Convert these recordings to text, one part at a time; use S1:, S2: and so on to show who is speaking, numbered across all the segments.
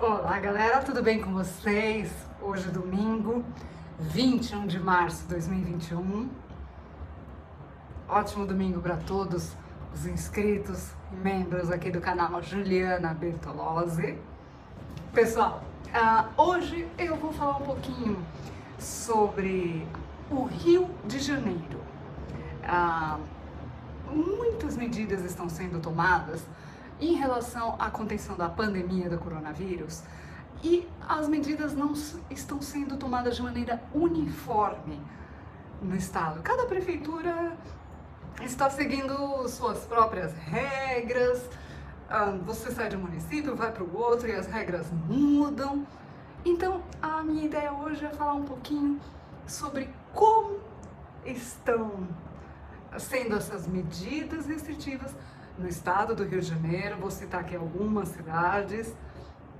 S1: Olá galera, tudo bem com vocês? Hoje é domingo, 21 de março de 2021. Ótimo domingo para todos os inscritos e membros aqui do canal Juliana Bertolozzi. Pessoal, hoje eu vou falar um pouquinho sobre o Rio de Janeiro. Muitas medidas estão sendo tomadas em relação à contenção da pandemia do coronavírus e as medidas não estão sendo tomadas de maneira uniforme no estado. Cada prefeitura está seguindo suas próprias regras. Você sai de um município, vai para o outro e as regras mudam. Então, a minha ideia hoje é falar um pouquinho sobre como estão sendo essas medidas restritivas no estado do Rio de Janeiro. Vou citar aqui algumas cidades,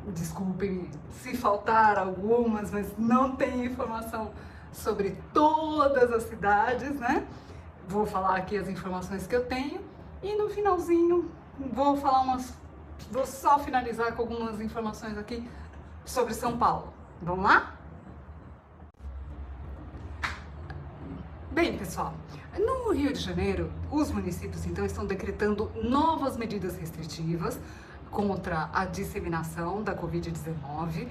S1: desculpem se faltar algumas, mas não tenho informação sobre todas as cidades, né? Vou falar aqui as informações que eu tenho e no finalzinho vou só finalizar com algumas informações aqui sobre São Paulo. Vamos lá? Bem, pessoal, no Rio de Janeiro, os municípios então estão decretando novas medidas restritivas contra a disseminação da Covid-19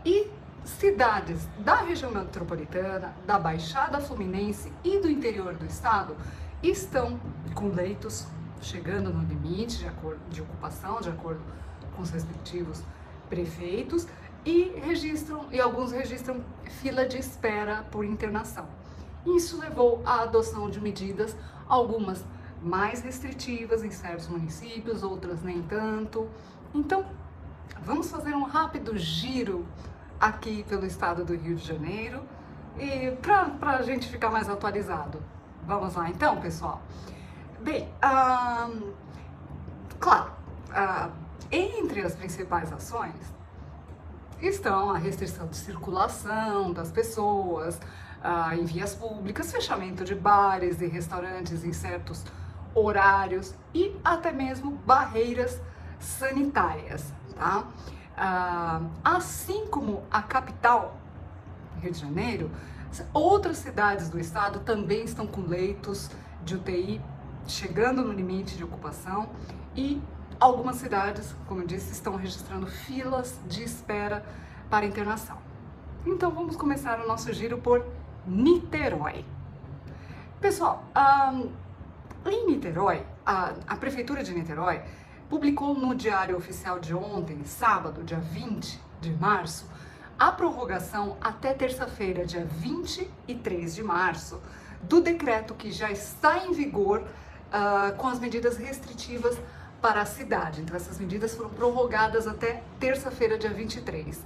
S1: e cidades da região metropolitana, da Baixada Fluminense e do interior do estado estão com leitos chegando no limite de ocupação, de acordo com os respectivos prefeitos, e alguns registram fila de espera por internação. Isso levou à adoção de medidas, algumas mais restritivas em certos municípios, outras nem tanto. Então, vamos fazer um rápido giro aqui pelo estado do Rio de Janeiro e para a gente ficar mais atualizado. Vamos lá então, pessoal? Bem, claro, entre as principais ações estão a restrição de circulação das pessoas em vias públicas, fechamento de bares e restaurantes em certos horários e até mesmo barreiras sanitárias, tá? Assim como a capital, Rio de Janeiro, outras cidades do estado também estão com leitos de UTI chegando no limite de ocupação e algumas cidades, como eu disse, estão registrando filas de espera para internação. Então vamos começar o nosso giro por Niterói. Pessoal, em Niterói, a Prefeitura de Niterói publicou no Diário Oficial de ontem, sábado, dia 20 de março, a prorrogação até terça-feira, dia 23 de março, do decreto que já está em vigor com as medidas restritivas para a cidade. Então, essas medidas foram prorrogadas até terça-feira, dia 23,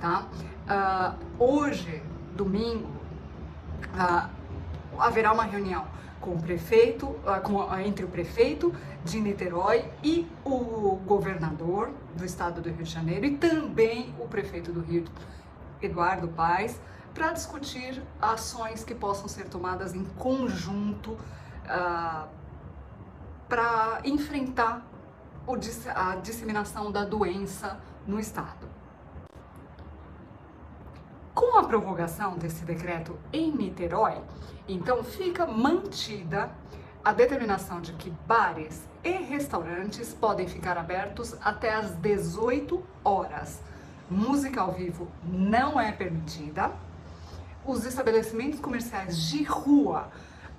S1: tá? Hoje, domingo, haverá uma reunião com o prefeito, entre o prefeito de Niterói e o governador do estado do Rio de Janeiro e também o prefeito do Rio, Eduardo Paes, para discutir ações que possam ser tomadas em conjunto para enfrentar a disseminação da doença no estado. Com a prorrogação desse decreto em Niterói, então fica mantida a determinação de que bares e restaurantes podem ficar abertos até às 18 horas. Música ao vivo não é permitida. Os estabelecimentos comerciais de rua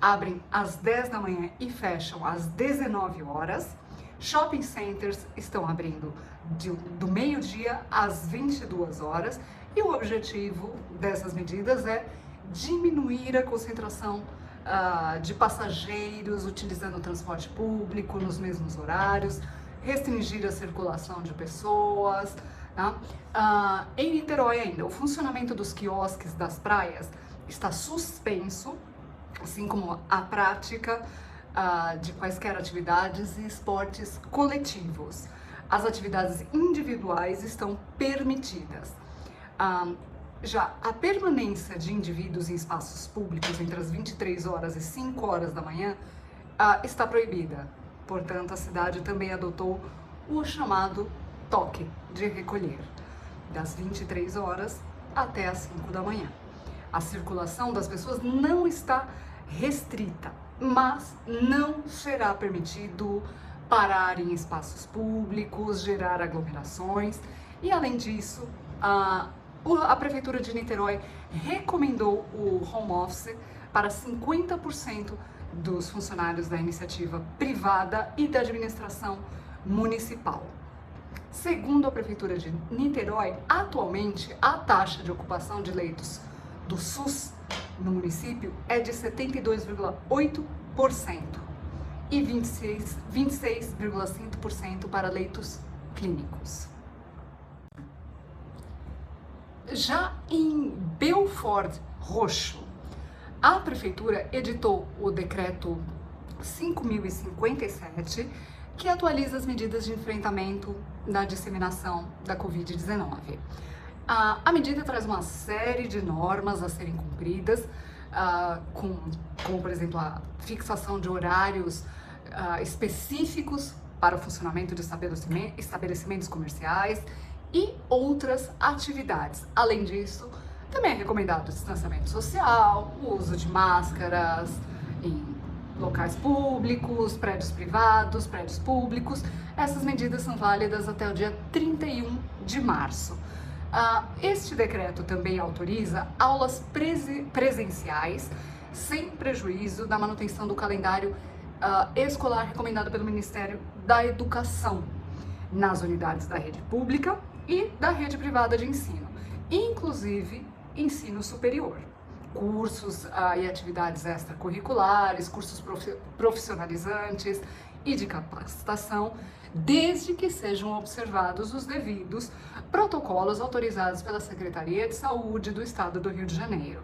S1: abrem às 10 da manhã e fecham às 19 horas. Shopping centers estão abrindo do meio-dia às 22 horas e o objetivo dessas medidas é diminuir a concentração de passageiros utilizando o transporte público nos mesmos horários, restringir a circulação de pessoas, tá? Em Niterói ainda, o funcionamento dos quiosques das praias está suspenso, assim como a prática de quaisquer atividades e esportes coletivos. As atividades individuais estão permitidas. Já a permanência de indivíduos em espaços públicos entre as 23 horas e 5 horas da manhã está proibida. Portanto, a cidade também adotou o chamado toque de recolher. das 23 horas até as 5 da manhã. A circulação das pessoas não está restrita, mas não será permitido parar em espaços públicos, gerar aglomerações e, além disso, a Prefeitura de Niterói recomendou o home office para 50% dos funcionários da iniciativa privada e da administração municipal. Segundo a Prefeitura de Niterói, atualmente a taxa de ocupação de leitos do SUS no município é de 72,8% e 26,5% para leitos clínicos. Já em Belford Roxo, a Prefeitura editou o decreto 5.057, que atualiza as medidas de enfrentamento da disseminação da Covid-19. A medida traz uma série de normas a serem cumpridas, como, por exemplo, a fixação de horários específicos para o funcionamento de estabelecimentos comerciais e outras atividades. Além disso, também é recomendado o distanciamento social, o uso de máscaras em locais públicos, prédios privados, prédios públicos. Essas medidas são válidas até o dia 31 de março. Este decreto também autoriza aulas presenciais, sem prejuízo da manutenção do calendário escolar recomendado pelo Ministério da Educação, nas unidades da rede pública e da rede privada de ensino, inclusive ensino superior. Cursos e atividades extracurriculares, cursos profissionalizantes e de capacitação, desde que sejam observados os devidos protocolos autorizados pela Secretaria de Saúde do Estado do Rio de Janeiro.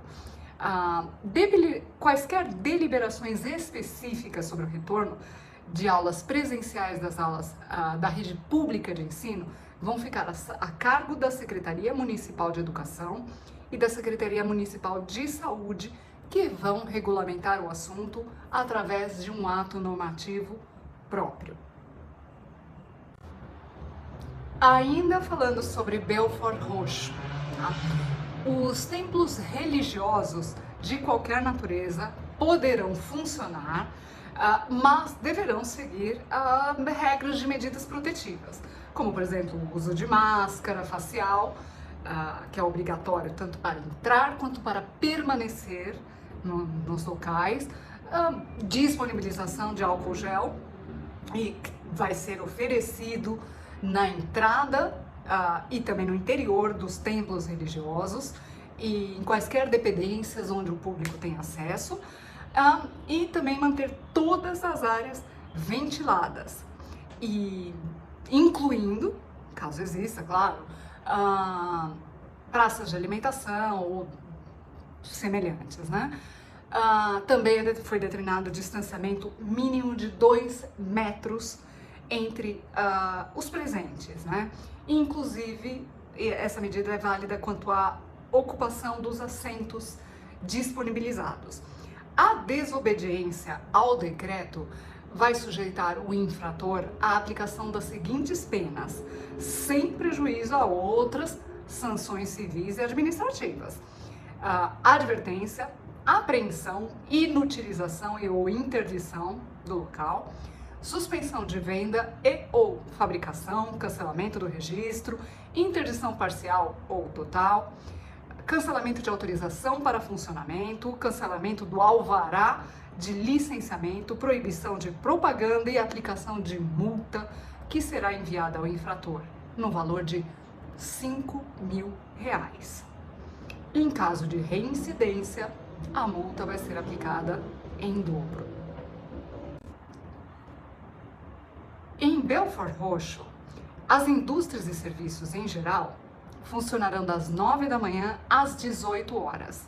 S1: Quaisquer deliberações específicas sobre o retorno de aulas presenciais das aulas da rede pública de ensino vão ficar a cargo da Secretaria Municipal de Educação e da Secretaria Municipal de Saúde, que vão regulamentar o assunto através de um ato normativo próprio. Ainda falando sobre Belford Roxo, os templos religiosos de qualquer natureza poderão funcionar, mas deverão seguir regras de medidas protetivas, como, por exemplo, o uso de máscara facial, que é obrigatório tanto para entrar quanto para permanecer nos locais, disponibilização de álcool gel, e vai ser oferecido na entrada e também no interior dos templos religiosos e em quaisquer dependências onde o público tem acesso, e também manter todas as áreas ventiladas, e incluindo, caso exista, claro, praças de alimentação ou semelhantes, né? Também foi determinado o distanciamento mínimo de 2 metros entre os presentes, né? Inclusive, essa medida é válida quanto à ocupação dos assentos disponibilizados. A desobediência ao decreto vai sujeitar o infrator à aplicação das seguintes penas, sem prejuízo a outras sanções civis e administrativas: advertência, apreensão, inutilização ou interdição do local, suspensão de venda e ou fabricação, cancelamento do registro, interdição parcial ou total, cancelamento de autorização para funcionamento, cancelamento do alvará de licenciamento, proibição de propaganda e aplicação de multa, que será enviada ao infrator no valor de R$5.000. Em caso de reincidência, a multa vai ser aplicada em dobro. Em Belford Roxo, as indústrias e serviços em geral funcionarão das 9 da manhã às 18 horas.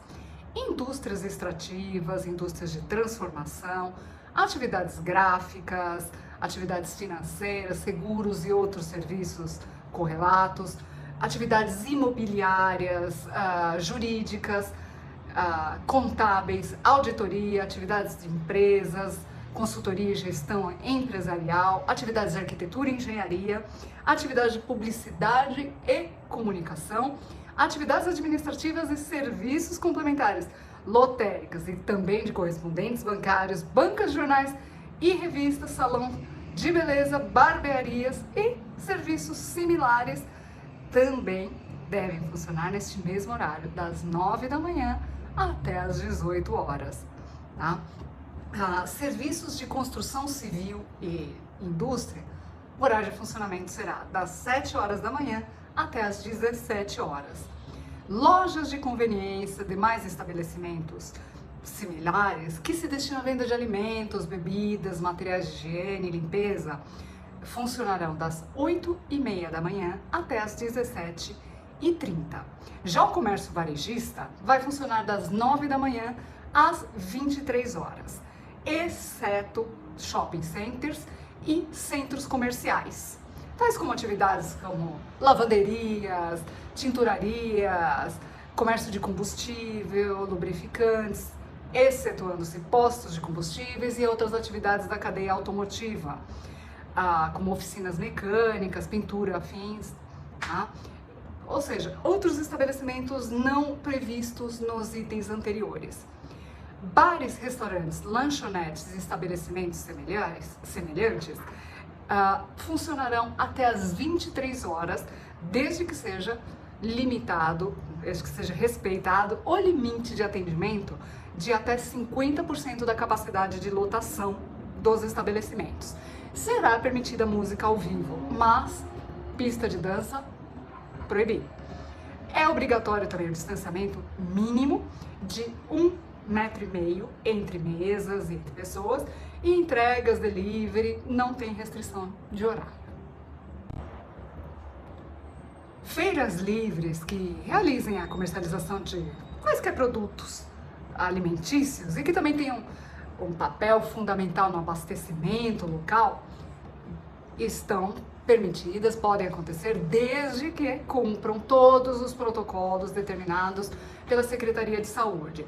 S1: Indústrias extrativas, indústrias de transformação, atividades gráficas, atividades financeiras, seguros e outros serviços correlatos, atividades imobiliárias, jurídicas, contábeis, auditoria, atividades de empresas, consultoria e gestão empresarial, atividades de arquitetura e engenharia, atividades de publicidade e comunicação, atividades administrativas e serviços complementares, lotéricas e também de correspondentes bancários, bancas de jornais e revistas, salão de beleza, barbearias e serviços similares também devem funcionar neste mesmo horário, das 9 da manhã até as 18 horas. Tá? Serviços de construção civil e indústria, o horário de funcionamento será das 7 horas da manhã até as 17 horas. Lojas de conveniência, demais estabelecimentos similares que se destinam à venda de alimentos, bebidas, materiais de higiene e limpeza funcionarão das 8h30 da manhã até as 17h30. Já o comércio varejista vai funcionar das 9 da manhã às 23 horas, exceto shopping centers e centros comerciais, tais como atividades como lavanderias, tinturarias, comércio de combustível, lubrificantes, excetuando-se postos de combustíveis e outras atividades da cadeia automotiva, como oficinas mecânicas, pintura, afins, tá? Ou seja, outros estabelecimentos não previstos nos itens anteriores. Bares, restaurantes, lanchonetes e estabelecimentos semelhantes funcionarão até as 23 horas, desde que seja respeitado o limite de atendimento de até 50% da capacidade de lotação dos estabelecimentos. Será permitida música ao vivo, mas pista de dança proibido. É obrigatório também o distanciamento mínimo de 1,5 metro entre mesas e entre pessoas, e entregas, delivery, não tem restrição de horário. Feiras livres que realizem a comercialização de quaisquer produtos alimentícios e que também tenham um papel fundamental no abastecimento local estão permitidas, podem acontecer desde que cumpram todos os protocolos determinados pela Secretaria de Saúde.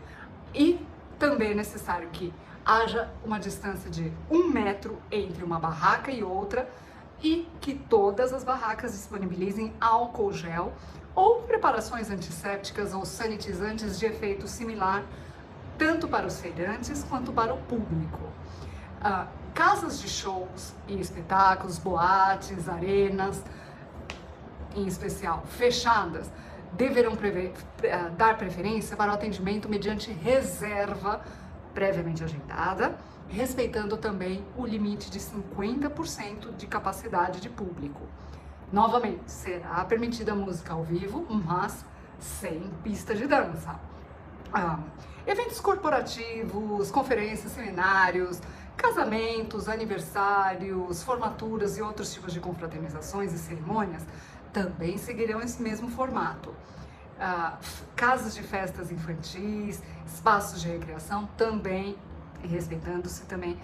S1: E também é necessário que haja uma distância de 1 metro entre uma barraca e outra e que todas as barracas disponibilizem álcool gel ou preparações antissépticas ou sanitizantes de efeito similar, tanto para os feirantes quanto para o público. Casas de shows e espetáculos, boates, arenas, em especial fechadas, deverão dar preferência para o atendimento mediante reserva previamente agendada, respeitando também o limite de 50% de capacidade de público. Novamente, será permitida música ao vivo, mas sem pista de dança. Eventos corporativos, conferências, seminários, casamentos, aniversários, formaturas e outros tipos de confraternizações e cerimônias também seguirão esse mesmo formato. Casas de festas infantis, espaços de recreação também, respeitando-se também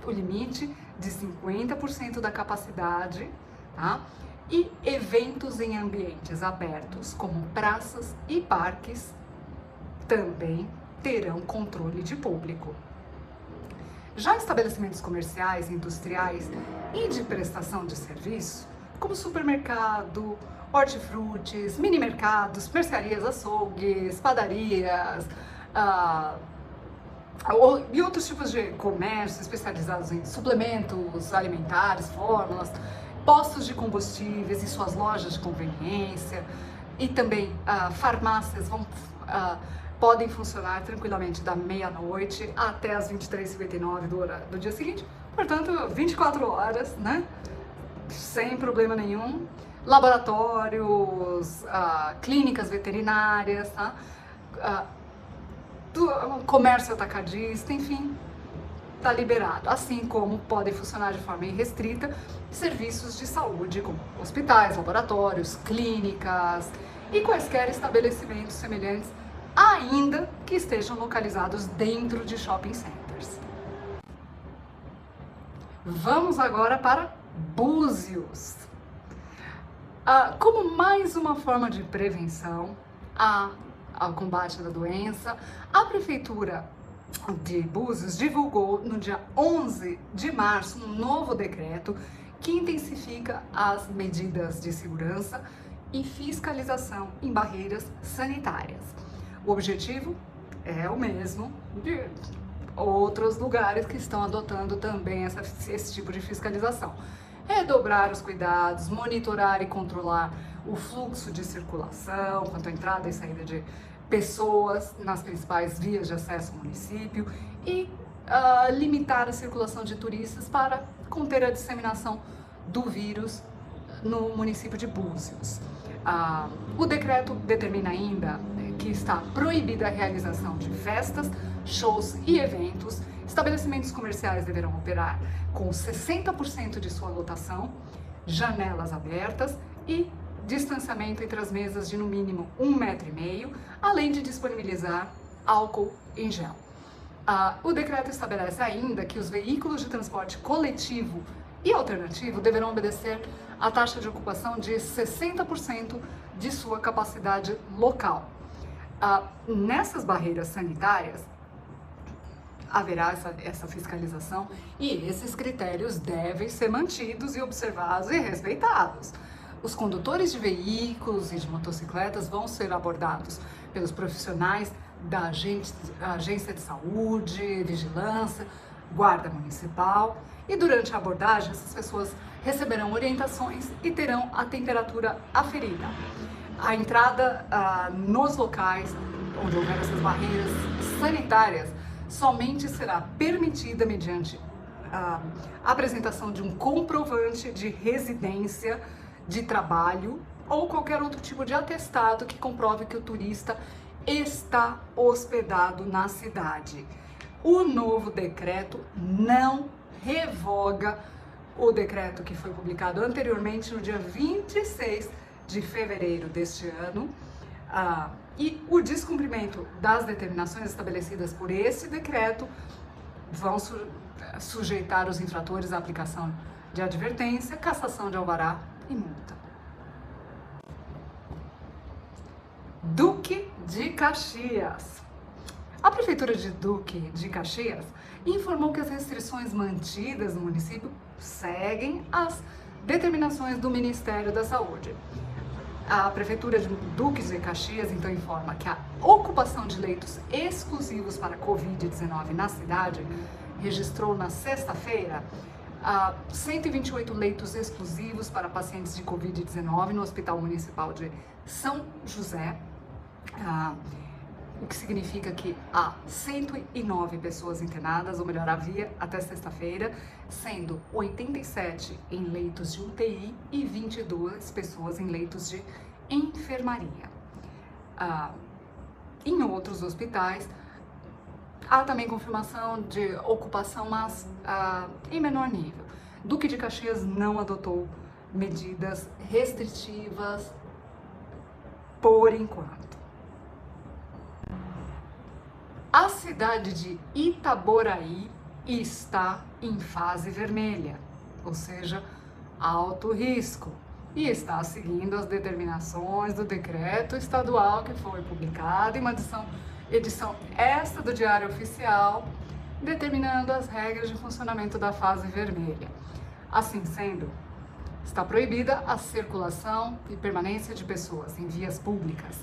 S1: o limite de 50% da capacidade, tá? E eventos em ambientes abertos, como praças e parques, também terão controle de público. Já estabelecimentos comerciais, industriais e de prestação de serviço, como supermercado, hortifrutis, mini-mercados, mercearias, açougues, padarias, e outros tipos de comércio especializados em suplementos alimentares, fórmulas, postos de combustíveis e suas lojas de conveniência, e também farmácias podem funcionar tranquilamente da meia-noite até as 23h59 do dia seguinte, portanto 24 horas, né? Sem problema nenhum. Laboratórios, clínicas veterinárias, tá? Comércio atacadista, enfim, está liberado. Assim como podem funcionar de forma irrestrita serviços de saúde, como hospitais, laboratórios, clínicas e quaisquer estabelecimentos semelhantes, ainda que estejam localizados dentro de shopping centers. Vamos agora para Búzios. Como mais uma forma de prevenção ao combate da doença, a Prefeitura de Búzios divulgou no dia 11 de março um novo decreto que intensifica as medidas de segurança e fiscalização em barreiras sanitárias. O objetivo é o mesmo de outros lugares que estão adotando também esse tipo de fiscalização. Redobrar os cuidados, monitorar e controlar o fluxo de circulação, quanto à entrada e saída de pessoas nas principais vias de acesso ao município e limitar a circulação de turistas para conter a disseminação do vírus no município de Búzios. O decreto determina ainda que está proibida a realização de festas, shows e eventos. Estabelecimentos comerciais deverão operar com 60% de sua lotação, janelas abertas e distanciamento entre as mesas de no mínimo 1,5 m, além de disponibilizar álcool em gel. O decreto estabelece ainda que os veículos de transporte coletivo e alternativo deverão obedecer à taxa de ocupação de 60% de sua capacidade local. Nessas barreiras sanitárias, haverá essa fiscalização e esses critérios devem ser mantidos e observados e respeitados. Os condutores de veículos e de motocicletas vão ser abordados pelos profissionais da agência de saúde, vigilância, guarda municipal e durante a abordagem essas pessoas receberão orientações e terão a temperatura aferida. A entrada nos locais onde houver essas barreiras sanitárias somente será permitida mediante a apresentação de um comprovante de residência, de trabalho ou qualquer outro tipo de atestado que comprove que o turista está hospedado na cidade. O novo decreto não revoga o decreto que foi publicado anteriormente no dia 26 de fevereiro deste ano. E o descumprimento das determinações estabelecidas por esse decreto vão sujeitar os infratores à aplicação de advertência, cassação de alvará e multa. Duque de Caxias. A Prefeitura de Duque de Caxias informou que as restrições mantidas no município seguem as determinações do Ministério da Saúde. A Prefeitura de Duque de Caxias, então, informa que a ocupação de leitos exclusivos para Covid-19 na cidade registrou na sexta-feira 128 leitos exclusivos para pacientes de Covid-19 no Hospital Municipal de São José, o que significa que há 109 pessoas internadas, ou melhor, havia até sexta-feira, sendo 87 em leitos de UTI e 22 pessoas em leitos de enfermaria. Em outros hospitais, há também confirmação de ocupação, mas em menor nível. Duque de Caxias não adotou medidas restritivas por enquanto. A cidade de Itaboraí está em fase vermelha, ou seja, alto risco, e está seguindo as determinações do decreto estadual que foi publicado em uma edição extra do Diário Oficial, determinando as regras de funcionamento da fase vermelha. Assim sendo, está proibida a circulação e permanência de pessoas em vias públicas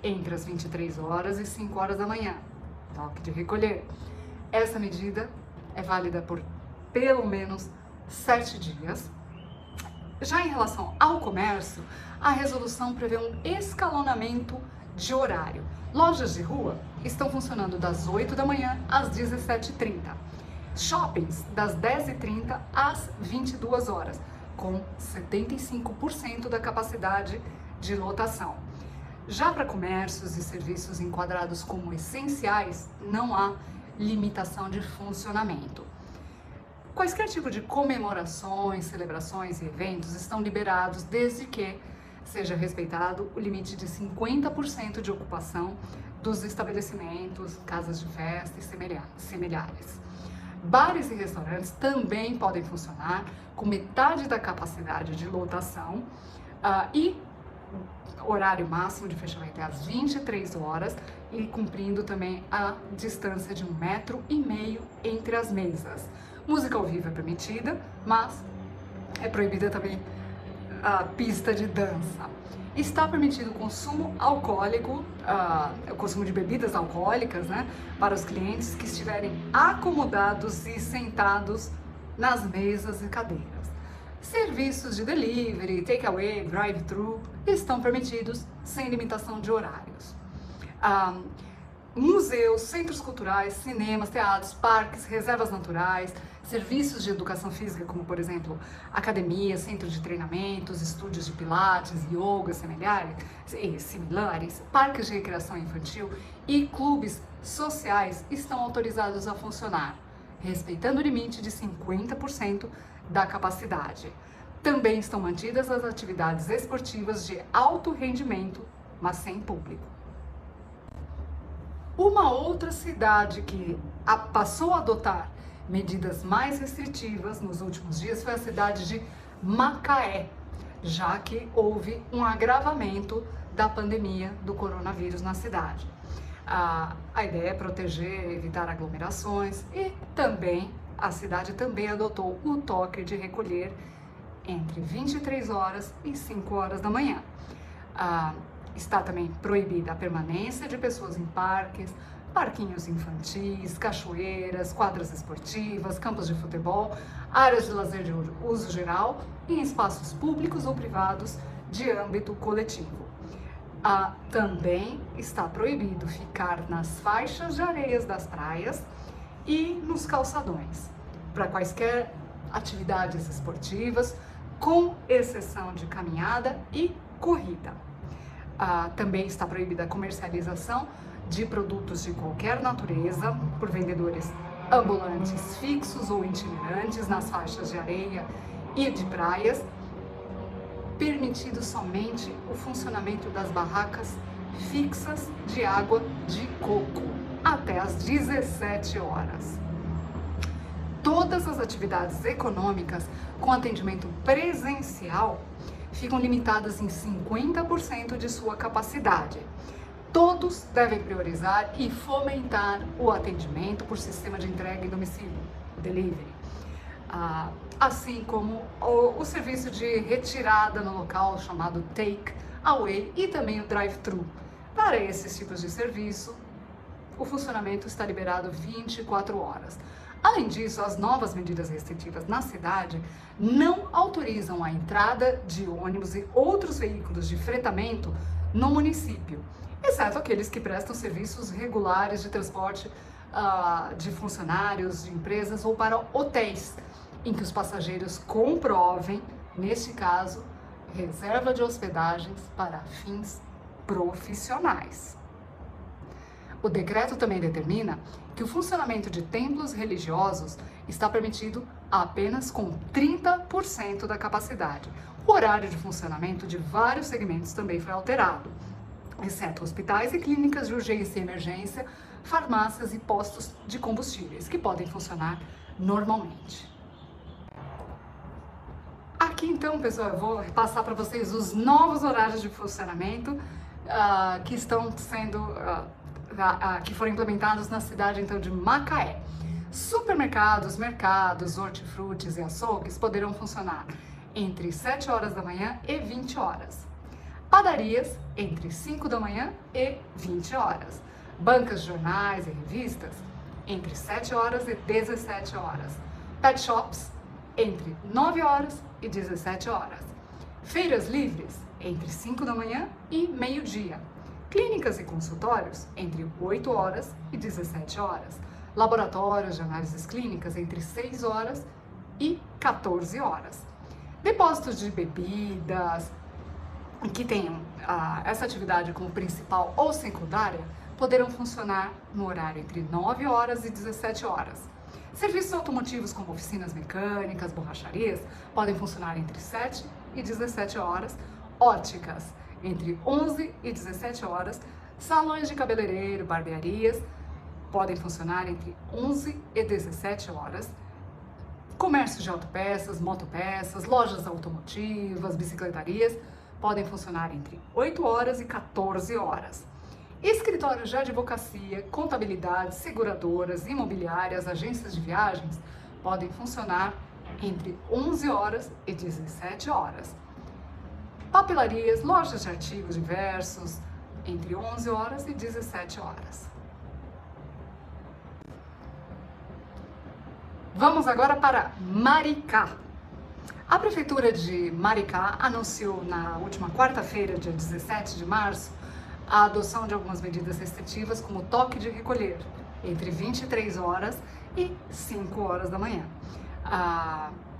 S1: entre as 23 horas e 5 horas da manhã, toque de recolher. Essa medida é válida por pelo menos 7 dias. Já em relação ao comércio, a resolução prevê um escalonamento de horário. Lojas de rua estão funcionando das 8 da manhã às 17h30. Shoppings das 10h30 às 22 horas, com 75% da capacidade de lotação. Já para comércios e serviços enquadrados como essenciais, não há limitação de funcionamento. Quaisquer tipo de comemorações, celebrações e eventos estão liberados desde que seja respeitado o limite de 50% de ocupação dos estabelecimentos, casas de festa e similares. Bares e restaurantes também podem funcionar com metade da capacidade de lotação e horário máximo de fechamento é às 23 horas e cumprindo também a distância de 1,5 metro entre as mesas. Música ao vivo é permitida, mas é proibida também a pista de dança. Está permitido o consumo alcoólico, o consumo de bebidas alcoólicas, né, para os clientes que estiverem acomodados e sentados nas mesas e cadeiras. Serviços de delivery, takeaway, drive-thru estão permitidos sem limitação de horários. Museus, centros culturais, cinemas, teatros, parques, reservas naturais, serviços de educação física, como por exemplo academias, centros de treinamentos, estúdios de pilates, yoga, similares, parques de recreação infantil e clubes sociais estão autorizados a funcionar, respeitando o limite de 50% da capacidade. Também estão mantidas as atividades esportivas de alto rendimento, mas sem público. Uma outra cidade que passou a adotar medidas mais restritivas nos últimos dias foi a cidade de Macaé, já que houve um agravamento da pandemia do coronavírus na cidade. A ideia é proteger, evitar aglomerações e também a cidade também adotou o toque de recolher entre 23 horas e 5 horas da manhã. Está também proibida a permanência de pessoas em parques, parquinhos infantis, cachoeiras, quadras esportivas, campos de futebol, áreas de lazer de uso geral e em espaços públicos ou privados de âmbito coletivo. Também está proibido ficar nas faixas de areias das praias e nos calçadões, para quaisquer atividades esportivas, com exceção de caminhada e corrida. Também está proibida a comercialização de produtos de qualquer natureza por vendedores ambulantes fixos ou itinerantes nas faixas de areia e de praias, permitido somente o funcionamento das barracas fixas de água de coco até às 17 horas. Todas as atividades econômicas com atendimento presencial ficam limitadas em 50% de sua capacidade. Todos devem priorizar e fomentar o atendimento por sistema de entrega em domicílio, delivery, assim como o serviço de retirada no local chamado take away e também o drive-thru. Para esses tipos de serviço, o funcionamento está liberado 24 horas. Além disso, as novas medidas restritivas na cidade não autorizam a entrada de ônibus e outros veículos de fretamento no município, exceto aqueles que prestam serviços regulares de transporte de funcionários, de empresas ou para hotéis, em que os passageiros comprovem, neste caso, reserva de hospedagens para fins profissionais. O decreto também determina que o funcionamento de templos religiosos está permitido apenas com 30% da capacidade. O horário de funcionamento de vários segmentos também foi alterado, exceto hospitais e clínicas de urgência e emergência, farmácias e postos de combustíveis, que podem funcionar normalmente. Aqui então, pessoal, eu vou passar para vocês os novos horários de funcionamento que estão sendo que foram implementados na cidade então de Macaé. Supermercados, mercados, hortifrutis e açougues poderão funcionar entre 7 horas da manhã e 20 horas. Padarias entre 5 da manhã e 20 horas. Bancas de jornais e revistas entre 7 horas e 17 horas. Pet shops entre 9 horas e 17 horas. Feiras livres entre 5 da manhã e meio-dia. Clínicas e consultórios entre 8 horas e 17 horas. Laboratórios de análises clínicas entre 6 horas e 14 horas. Depósitos de bebidas que tenham essa atividade como principal ou secundária poderão funcionar no horário entre 9 horas e 17 horas. Serviços automotivos como oficinas mecânicas, borracharias podem funcionar entre 7 e 17 horas. Óticas entre 11 e 17 horas. Salões de cabeleireiro, barbearias podem funcionar entre 11 e 17 horas. Comércio de autopeças, motopeças, lojas automotivas, bicicletarias podem funcionar entre 8 horas e 14 horas. Escritórios de advocacia, contabilidade, seguradoras, imobiliárias, agências de viagens podem funcionar entre 11 horas e 17 horas. Papelarias, lojas de artigos diversos, entre 11 horas e 17 horas. Vamos agora para Maricá. A Prefeitura de Maricá anunciou na última quarta-feira, dia 17 de março, a adoção de algumas medidas restritivas, como toque de recolher, entre 23 horas e 5 horas da manhã.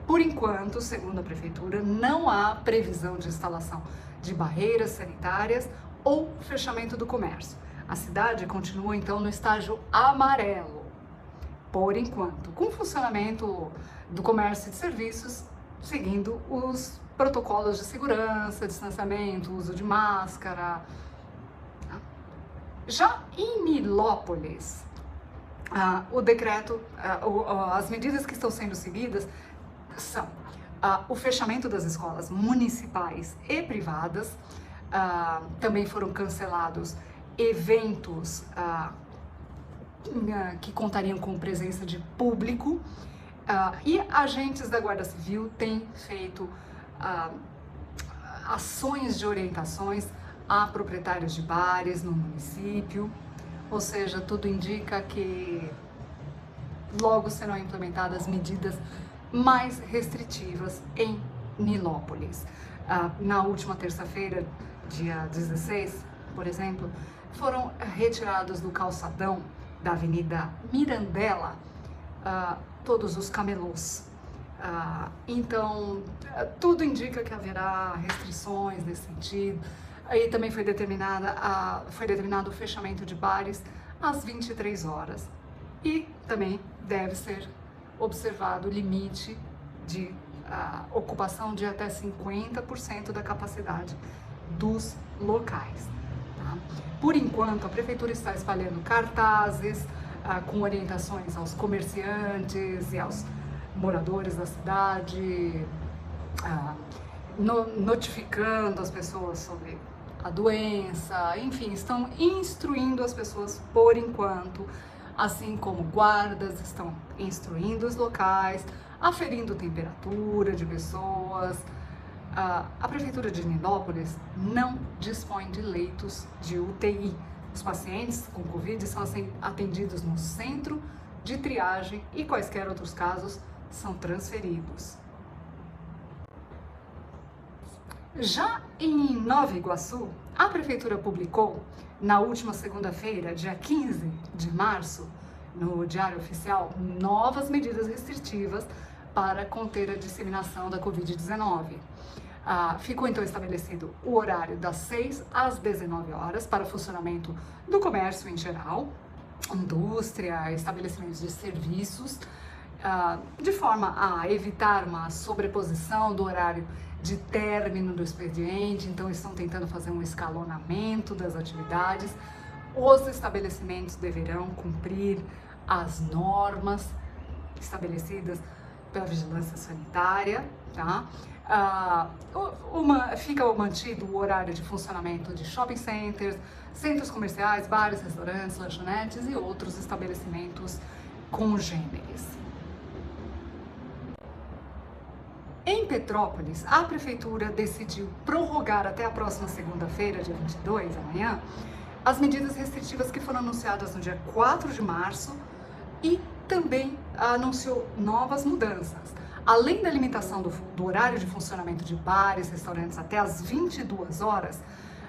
S1: Por enquanto, segundo a Prefeitura, não há previsão de instalação de barreiras sanitárias ou fechamento do comércio. A cidade continua, então, no estágio amarelo, por enquanto, com funcionamento do comércio e de serviços, seguindo os protocolos de segurança, distanciamento, uso de máscara. Já em Nilópolis, o decreto, as medidas que estão sendo seguidas são o fechamento das escolas municipais e privadas, também foram cancelados eventos que contariam com presença de público, e agentes da Guarda Civil têm feito ações de orientações a proprietários de bares no município, ou seja, tudo indica que logo serão implementadas medidas mais restritivas em Nilópolis. Na última terça-feira, dia 16, por exemplo, foram retirados do calçadão da Avenida Mirandela todos os camelôs. Então, tudo indica que haverá restrições nesse sentido. Aí também foi determinado o fechamento de bares às 23 horas. E também deve ser observado o limite de ocupação de até 50% da capacidade dos locais. Tá? Por enquanto, a Prefeitura está espalhando cartazes com orientações aos comerciantes e aos moradores da cidade, notificando as pessoas sobre a doença, enfim, estão instruindo as pessoas por enquanto, assim como guardas estão instruindo os locais, aferindo temperatura de pessoas. A Prefeitura de Nilópolis não dispõe de leitos de UTI. Os pacientes com Covid são atendidos no centro de triagem e quaisquer outros casos são transferidos. Já em Nova Iguaçu, a Prefeitura publicou na última segunda-feira, dia 15 de março, no Diário Oficial, novas medidas restritivas para conter a disseminação da Covid-19. Ficou então estabelecido o horário das 6 às 19 horas para funcionamento do comércio em geral, indústria, estabelecimentos de serviços, de forma a evitar uma sobreposição do horário de término do expediente. Então estão tentando fazer um escalonamento das atividades. Os estabelecimentos deverão cumprir as normas estabelecidas pela vigilância sanitária, tá? Fica mantido o horário de funcionamento de shopping centers, centros comerciais, bares, restaurantes, lanchonetes e outros estabelecimentos congêneres. Em Petrópolis, a Prefeitura decidiu prorrogar até a próxima segunda-feira, dia 22, amanhã, as medidas restritivas que foram anunciadas no dia 4 de março e também anunciou novas mudanças. Além da limitação do horário de funcionamento de bares, restaurantes até às 22 horas,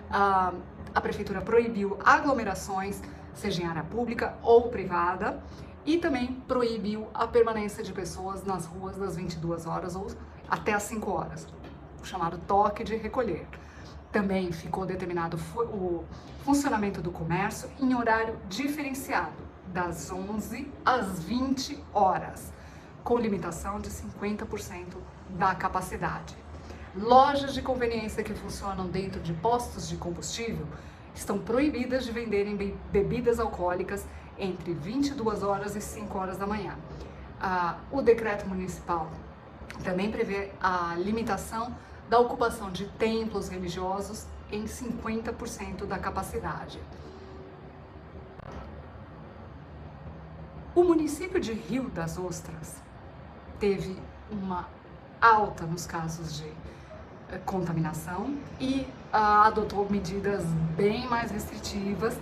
S1: a Prefeitura proibiu aglomerações, seja em área pública ou privada, e também proibiu a permanência de pessoas nas ruas das 22 horas ou até às 5 horas, o chamado toque de recolher. Também ficou determinado o funcionamento do comércio em horário diferenciado, das 11 às 20 horas, com limitação de 50% da capacidade. Lojas de conveniência que funcionam dentro de postos de combustível estão proibidas de venderem bebidas alcoólicas entre 22 horas e 5 horas da manhã. O decreto municipal também prevê a limitação da ocupação de templos religiosos em 50% da capacidade. O município de Rio das Ostras teve uma alta nos casos de contaminação e adotou medidas bem mais restritivas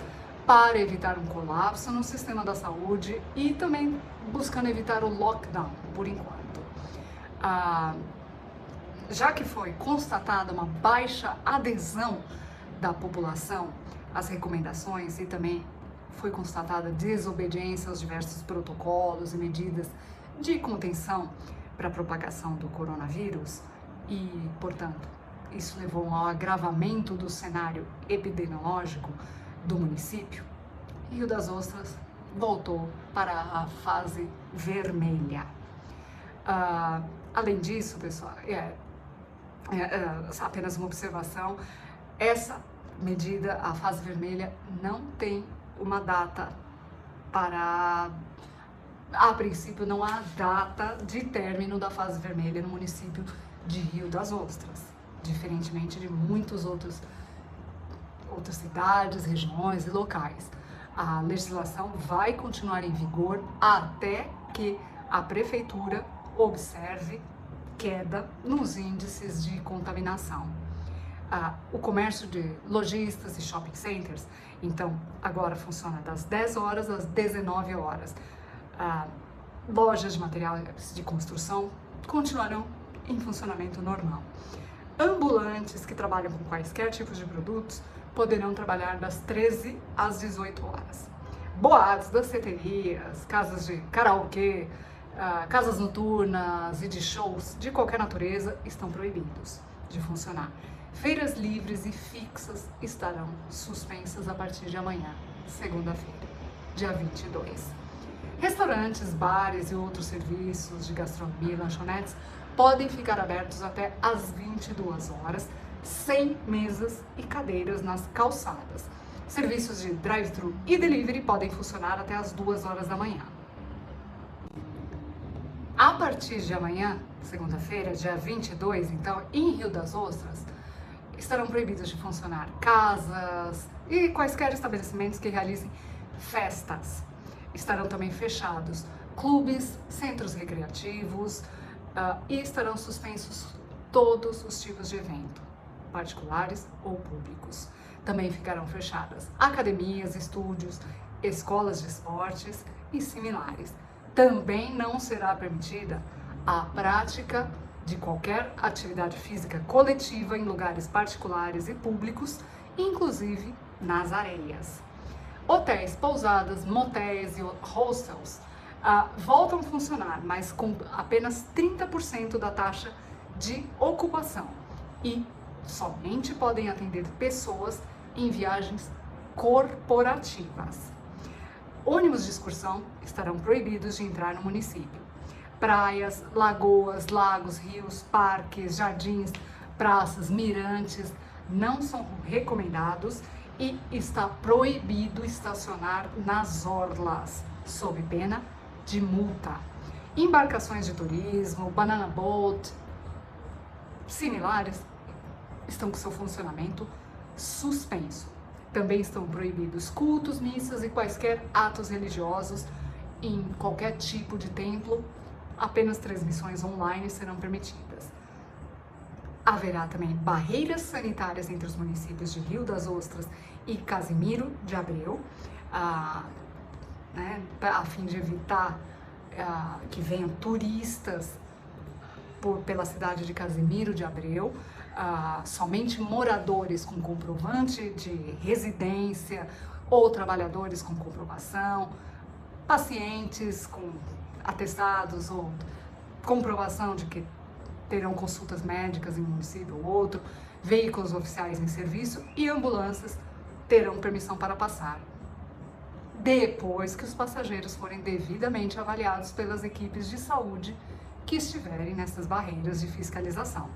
S1: para evitar um colapso no sistema da saúde e também buscando evitar o lockdown por enquanto. Já que foi constatada uma baixa adesão da população às recomendações e também foi constatada desobediência aos diversos protocolos e medidas de contenção para a propagação do coronavírus e, portanto, isso levou ao agravamento do cenário epidemiológico do município, Rio das Ostras voltou para a fase vermelha. Além disso, pessoal, apenas uma observação, essa medida, a fase vermelha, não tem uma data a princípio não há data de término da fase vermelha no município de Rio das Ostras, diferentemente de muitas outras cidades, regiões e locais. A legislação vai continuar em vigor até que a prefeitura observe queda nos índices de contaminação. O comércio de lojistas e shopping centers, então, agora funciona das 10 horas às 19 horas. Lojas de materiais de construção continuarão em funcionamento normal. Ambulantes que trabalham com quaisquer tipos de produtos poderão trabalhar das 13 às 18 horas. Boates, danceterias, casas de karaokê, casas noturnas e de shows de qualquer natureza estão proibidos de funcionar. Feiras livres e fixas estarão suspensas a partir de amanhã, segunda-feira, dia 22. Restaurantes, bares e outros serviços de gastronomia e lanchonetes podem ficar abertos até às 22 horas, sem mesas e cadeiras nas calçadas. Serviços de drive-thru e delivery podem funcionar até às 2 horas da manhã. A partir de amanhã, segunda-feira, dia 22, então, em Rio das Ostras, estarão proibidos de funcionar casas e quaisquer estabelecimentos que realizem festas. Estarão também fechados clubes, centros recreativos e estarão suspensos todos os tipos de evento, particulares ou públicos. Também ficarão fechadas academias, estúdios, escolas de esportes e similares. Também não será permitida a prática de qualquer atividade física coletiva em lugares particulares e públicos, inclusive nas areias. Hotéis, pousadas, motéis e hostels voltam a funcionar, mas com apenas 30% da taxa de ocupação e somente podem atender pessoas em viagens corporativas. Ônibus de excursão estarão proibidos de entrar no município. Praias, lagoas, lagos, rios, parques, jardins, praças, mirantes não são recomendados e está proibido estacionar nas orlas, sob pena de multa. Embarcações de turismo, banana boat, similares, estão com seu funcionamento suspenso. Também estão proibidos cultos, missas e quaisquer atos religiosos em qualquer tipo de templo. Apenas transmissões online serão permitidas. Haverá também barreiras sanitárias entre os municípios de Rio das Ostras e Casimiro de Abreu, a fim de evitar que venham turistas pela cidade de Casimiro de Abreu. Somente moradores com comprovante de residência ou trabalhadores com comprovação, pacientes com atestados ou comprovação de que terão consultas médicas em um município ou outro, veículos oficiais em serviço e ambulâncias terão permissão para passar, depois que os passageiros forem devidamente avaliados pelas equipes de saúde que estiverem nessas barreiras de fiscalização.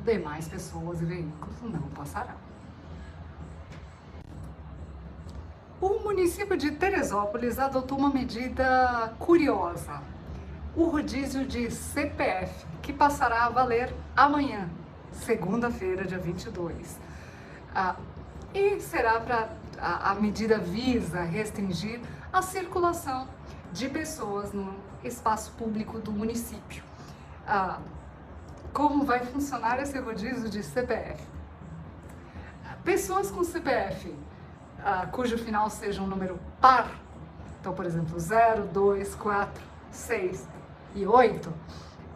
S1: Demais pessoas e veículos não passarão. O município de Teresópolis adotou uma medida curiosa. o rodízio de CPF, que passará a valer amanhã, segunda-feira, dia 22. E será para a medida visa restringir a circulação de pessoas no espaço público do município. Como vai funcionar esse rodízio de CPF? Pessoas com CPF cujo final seja um número par, então, por exemplo, 0, 2, 4, 6 e 8,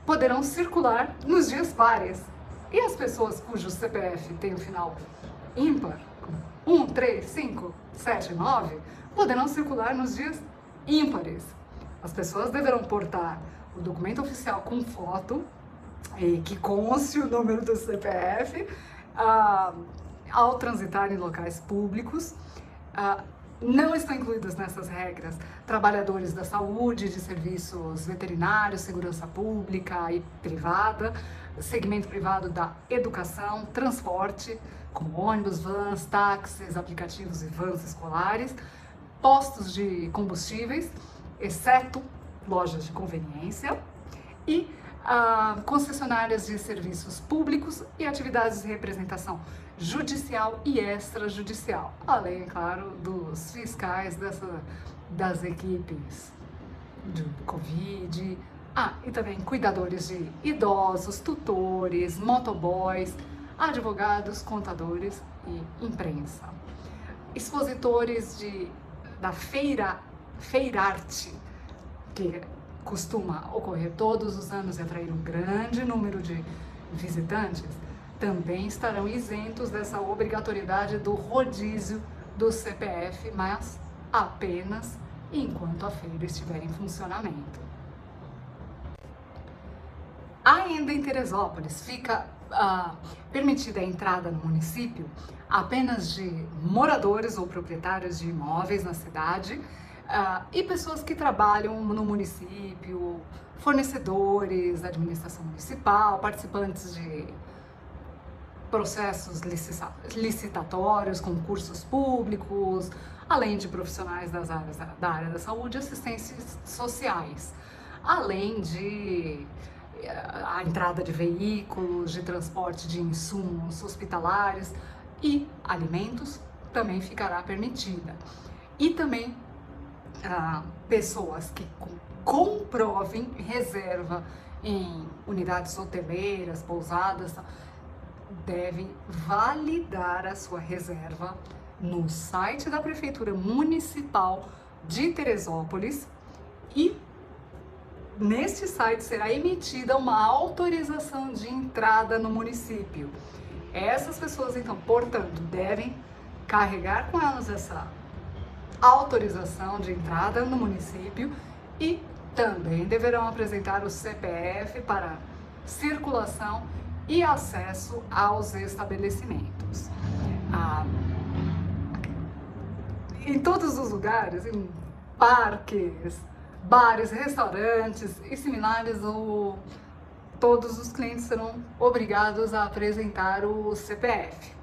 S1: poderão circular nos dias pares. E as pessoas cujo CPF tem o final ímpar, 1, 3, 5, 7, 9, poderão circular nos dias ímpares. As pessoas deverão portar o documento oficial com foto e que conste o número do CPF ao transitar em locais públicos. Não estão incluídos nessas regras trabalhadores da saúde, de serviços veterinários, segurança pública e privada, segmento privado da educação, transporte, como ônibus, vans, táxis, aplicativos e vans escolares, postos de combustíveis, exceto lojas de conveniência, e concessionárias de serviços públicos e atividades de representação judicial e extrajudicial, além, é claro, dos fiscais das equipes de Covid, e também cuidadores de idosos, tutores, motoboys, advogados, contadores e imprensa. Expositores da feirarte, que costuma ocorrer todos os anos e atrair um grande número de visitantes, também estarão isentos dessa obrigatoriedade do rodízio do CPF, mas apenas enquanto a feira estiver em funcionamento. Ainda em Teresópolis, fica permitida a entrada no município apenas de moradores ou proprietários de imóveis na cidade e pessoas que trabalham no município, fornecedores da administração municipal, participantes de processos licitatórios, concursos públicos, além de profissionais da área da saúde e assistências sociais, além de a entrada de veículos, de transporte de insumos hospitalares e alimentos também ficará permitida. E também pessoas que comprovem reserva em unidades hoteleiras, pousadas, devem validar a sua reserva no site da Prefeitura Municipal de Teresópolis e neste site será emitida uma autorização de entrada no município. Essas pessoas, então, portanto, devem carregar com elas essa autorização de entrada no município e também deverão apresentar o CPF para circulação e acesso aos estabelecimentos. Em todos os lugares, em parques, bares, restaurantes e similares, todos os clientes serão obrigados a apresentar o CPF.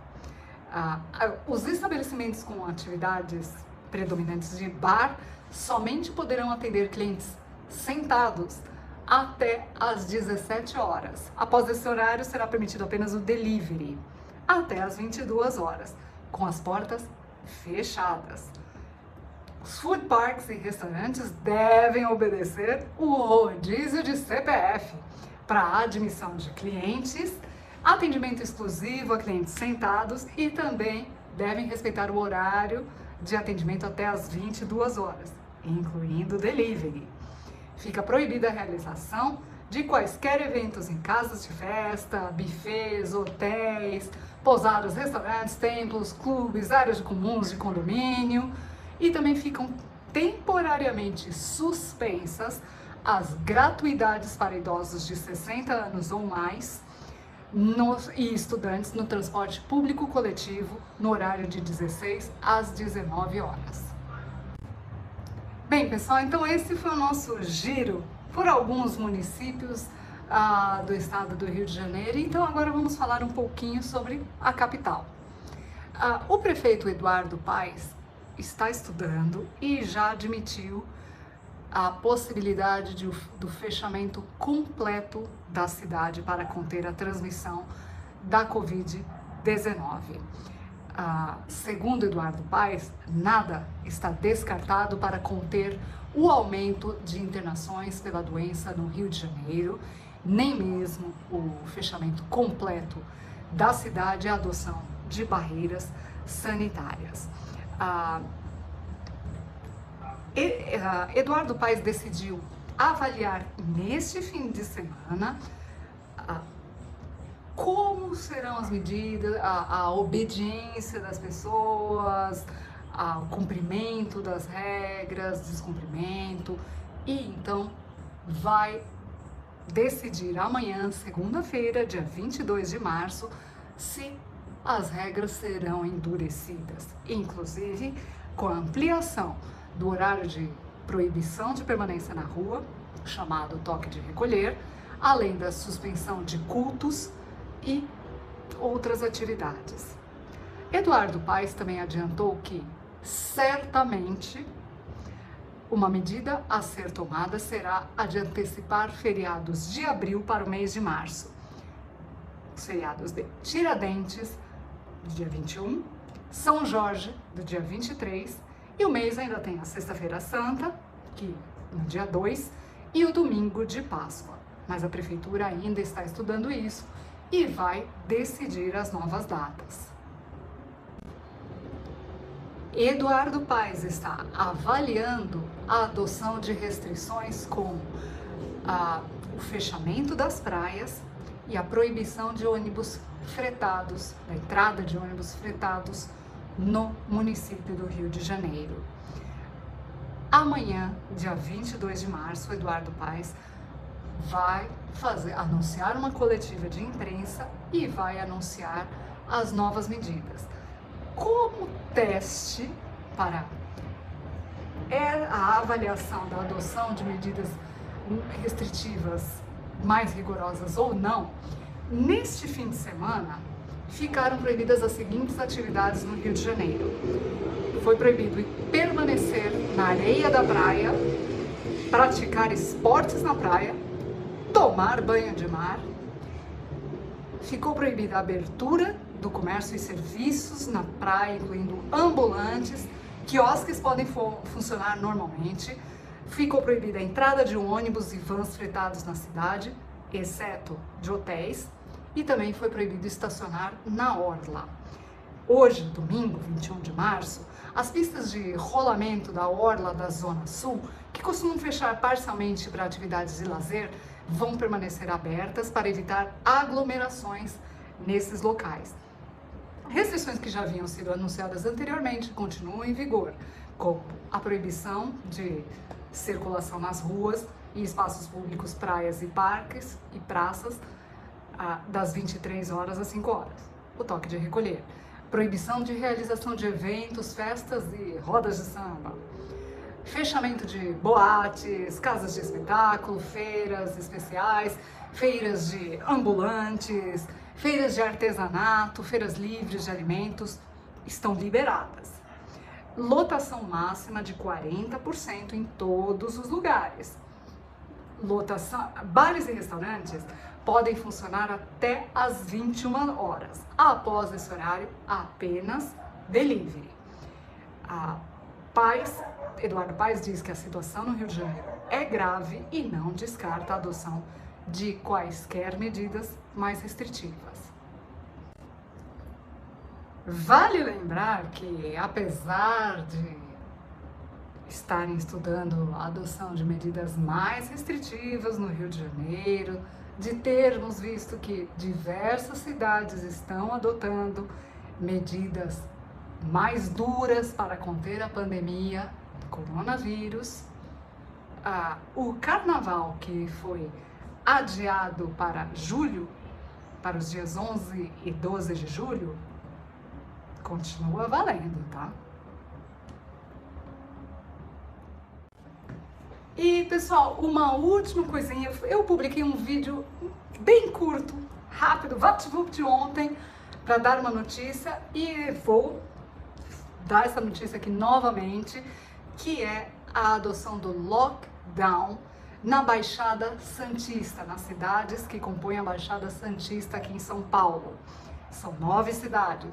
S1: Os estabelecimentos com atividades predominantes de bar somente poderão atender clientes sentados até às 17 horas. Após esse horário, será permitido apenas o delivery, até às 22 horas, com as portas fechadas. Os food parks e restaurantes devem obedecer o rodízio de CPF para admissão de clientes, atendimento exclusivo a clientes sentados e também devem respeitar o horário de atendimento até às 22 horas, incluindo delivery. Fica proibida a realização de quaisquer eventos em casas de festa, buffets, hotéis, pousadas, restaurantes, templos, clubes, áreas comuns de condomínio, e também ficam temporariamente suspensas as gratuidades para idosos de 60 anos ou mais e estudantes no transporte público coletivo no horário de 16 às 19 horas. Bem, pessoal, então esse foi o nosso giro por alguns municípios do estado do Rio de Janeiro. Então agora vamos falar um pouquinho sobre a capital. O prefeito Eduardo Paes está estudando e já admitiu a possibilidade do fechamento completo da cidade para conter a transmissão da Covid-19. Segundo Eduardo Paes, nada está descartado para conter o aumento de internações pela doença no Rio de Janeiro, nem mesmo o fechamento completo da cidade e a adoção de barreiras sanitárias. Eduardo Paes decidiu avaliar neste fim de semana como serão as medidas, a obediência das pessoas, o cumprimento das regras, descumprimento, e então vai decidir amanhã, segunda-feira, dia 22 de março, se as regras serão endurecidas, inclusive com a ampliação do horário de proibição de permanência na rua, chamado toque de recolher, além da suspensão de cultos e outras atividades. Eduardo Paes também adiantou que, certamente, uma medida a ser tomada será a de antecipar feriados de abril para o mês de março. Os feriados de Tiradentes, do dia 21, São Jorge, do dia 23, e o mês ainda tem a Sexta-feira Santa, que no dia 2, e o domingo de Páscoa. Mas a Prefeitura ainda está estudando isso e vai decidir as novas datas. Eduardo Paes está avaliando a adoção de restrições como o fechamento das praias e a proibição de ônibus fretados, da entrada de ônibus fretados no município do Rio de Janeiro. Amanhã, dia 22 de março, Eduardo Paes vai anunciar uma coletiva de imprensa e vai anunciar as novas medidas. Como teste para a avaliação da adoção de medidas restritivas mais rigorosas ou não, neste fim de semana ficaram proibidas as seguintes atividades no Rio de Janeiro. Foi proibido permanecer na areia da praia, praticar esportes na praia, tomar banho de mar. Ficou proibida a abertura do comércio e serviços na praia, incluindo ambulantes, quiosques podem funcionar normalmente. Ficou proibida a entrada de ônibus e vans fretados na cidade, exceto de hotéis, e também foi proibido estacionar na orla. Hoje, domingo, 21 de março, as pistas de rolamento da orla da Zona Sul, que costumam fechar parcialmente para atividades de lazer, vão permanecer abertas para evitar aglomerações nesses locais. Restrições que já haviam sido anunciadas anteriormente continuam em vigor, como a proibição de circulação nas ruas e espaços públicos, praias e parques e praças, das 23 horas às 5 horas. O toque de recolher. Proibição de realização de eventos, festas e rodas de samba. Fechamento de boates, casas de espetáculo, feiras especiais, feiras de ambulantes, feiras de artesanato, feiras livres de alimentos estão liberadas. Lotação máxima de 40% em todos os lugares. Bares e restaurantes podem funcionar até às 21 horas. Após esse horário, apenas delivery. Eduardo Paes diz que a situação no Rio de Janeiro é grave e não descarta a adoção de quaisquer medidas mais restritivas. Vale lembrar que, apesar de estarem estudando a adoção de medidas mais restritivas no Rio de Janeiro, de termos visto que diversas cidades estão adotando medidas mais duras para conter a pandemia do coronavírus, o carnaval, que foi adiado para julho, para os dias 11 e 12 de julho, continua valendo, tá? E, pessoal, uma última coisinha. Eu publiquei um vídeo bem curto, rápido, vapt-vupt ontem, para dar uma notícia, e vou dar essa notícia aqui novamente, que é a adoção do lockdown na Baixada Santista, nas cidades que compõem a Baixada Santista aqui em São Paulo. São 9 cidades: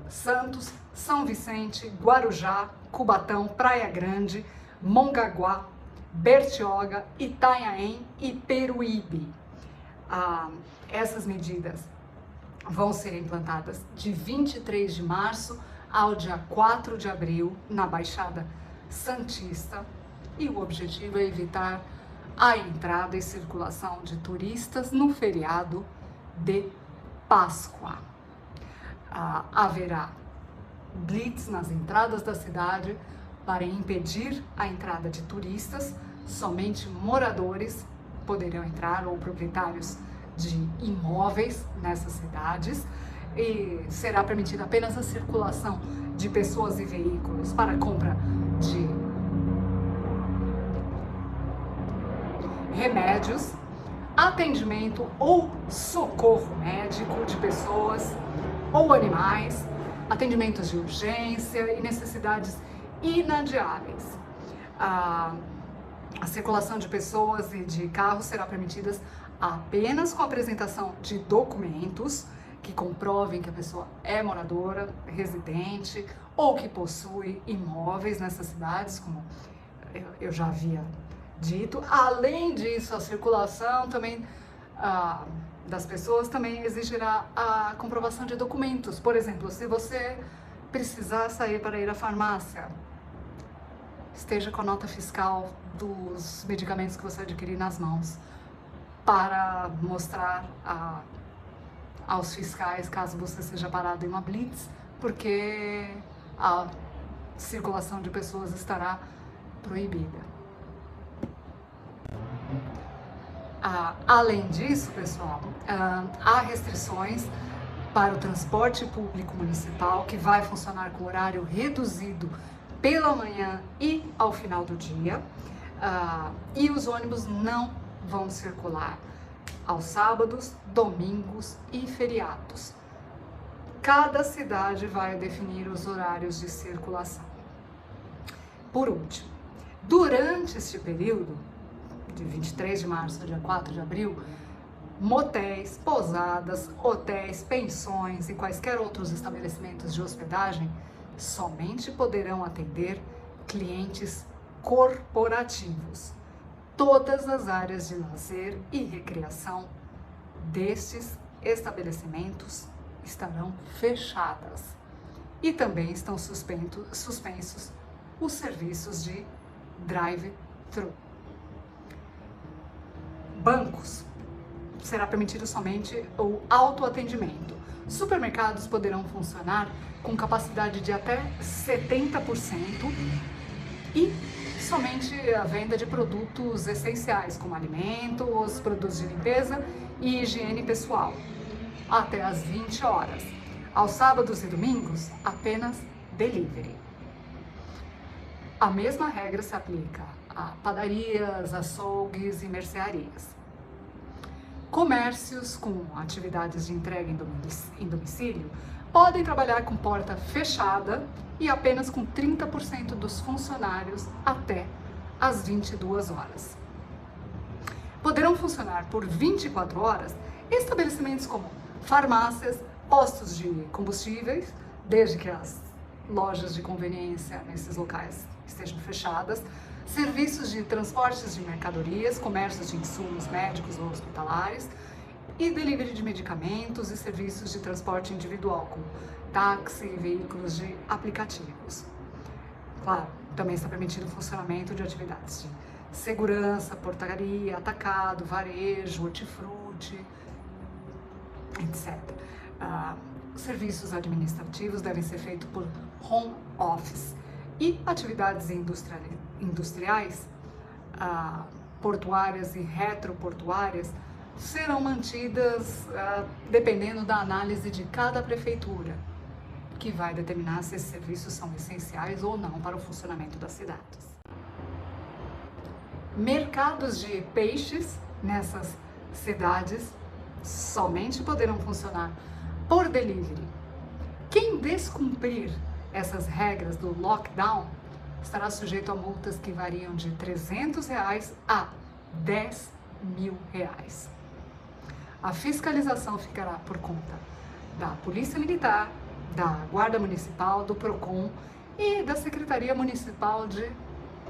S1: Santos, São Vicente, Guarujá, Cubatão, Praia Grande, Mongaguá, Bertioga, Itanhaém e Peruíbe. Essas medidas vão ser implantadas de 23 de março ao dia 4 de abril na Baixada Santista, e o objetivo é evitar a entrada e circulação de turistas no feriado de Páscoa. Haverá blitz nas entradas da cidade para impedir a entrada de turistas. Somente moradores poderão entrar ou proprietários de imóveis nessas cidades, e será permitida apenas a circulação de pessoas e veículos para compra de remédios, atendimento ou socorro médico de pessoas ou animais, atendimentos de urgência e necessidades inadiáveis. A circulação de pessoas e de carros será permitida apenas com a apresentação de documentos que comprovem que a pessoa é moradora, residente ou que possui imóveis nessas cidades, como eu já havia dito. Além disso, a circulação também das pessoas também exigirá a comprovação de documentos. Por exemplo, se você precisar sair para ir à farmácia, esteja com a nota fiscal dos medicamentos que você adquirir nas mãos, para mostrar aos fiscais, caso você seja parado em uma blitz, porque a circulação de pessoas estará proibida. Além disso, pessoal, há restrições para o transporte público municipal, que vai funcionar com horário reduzido pela manhã e ao final do dia, e os ônibus não vão circular aos sábados, domingos e feriados. Cada cidade vai definir os horários de circulação. Por último, durante este período, de 23 de março a dia 4 de abril, motéis, pousadas, hotéis, pensões e quaisquer outros estabelecimentos de hospedagem somente poderão atender clientes corporativos. Todas as áreas de lazer e recreação destes estabelecimentos estarão fechadas, e também estão suspensos os serviços de drive-thru. Bancos, será permitido somente o autoatendimento. Supermercados poderão funcionar com capacidade de até 70% e somente a venda de produtos essenciais, como alimentos, produtos de limpeza e higiene pessoal, até às 20 horas. Aos sábados e domingos, apenas delivery. A mesma regra se aplica a padarias, açougues e mercearias. Comércios com atividades de entrega em domicílio podem trabalhar com porta fechada e apenas com 30% dos funcionários até às 22 horas. Poderão funcionar por 24 horas estabelecimentos como farmácias, postos de combustíveis, desde que as lojas de conveniência nesses locais estejam fechadas, serviços de transportes de mercadorias, comércios de insumos médicos ou hospitalares, e delivery de medicamentos e serviços de transporte individual, como táxi e veículos de aplicativos. Claro, também está permitido o funcionamento de atividades de segurança, portaria, atacado, varejo, hortifruti, etc. Serviços administrativos devem ser feitos por home office, e atividades industriais, portuárias e retroportuárias serão mantidas dependendo da análise de cada prefeitura, que vai determinar se esses serviços são essenciais ou não para o funcionamento das cidades. Mercados de peixes nessas cidades somente poderão funcionar por delivery. Quem descumprir essas regras do lockdown estará sujeito a multas que variam de R$ 300 a R$ 10.000. A fiscalização ficará por conta da Polícia Militar, da Guarda Municipal, do PROCON e da Secretaria Municipal de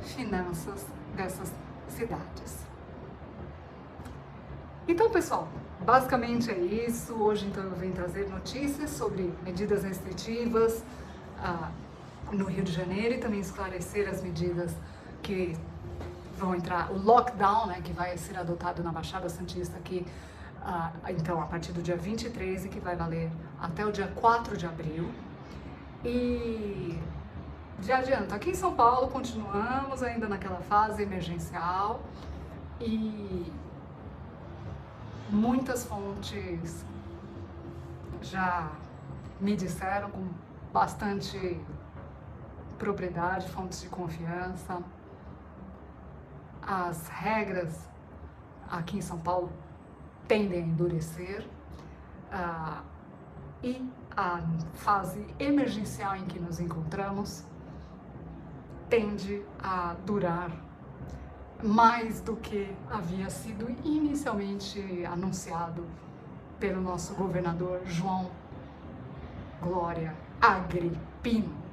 S1: Finanças dessas cidades. Então, pessoal, basicamente é isso. Hoje, então, eu venho trazer notícias sobre medidas restritivas no Rio de Janeiro e também esclarecer as medidas que vão entrar, o lockdown, né, que vai ser adotado na Baixada Santista aqui, então, a partir do dia 23 e que vai valer até o dia 4 de abril. E de adianto, aqui em São Paulo continuamos ainda naquela fase emergencial e muitas fontes já me disseram com bastante propriedade, fontes de confiança, as regras aqui em São Paulo tendem a endurecer e a fase emergencial em que nos encontramos tende a durar mais do que havia sido inicialmente anunciado pelo nosso governador João Glória Agripino.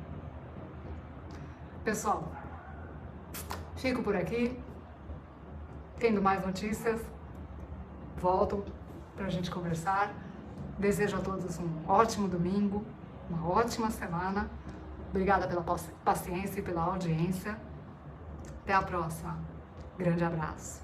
S1: Pessoal, fico por aqui. Tendo mais notícias, volto para a gente conversar. Desejo a todos um ótimo domingo, uma ótima semana. Obrigada pela paciência e pela audiência. Até a próxima. Grande abraço.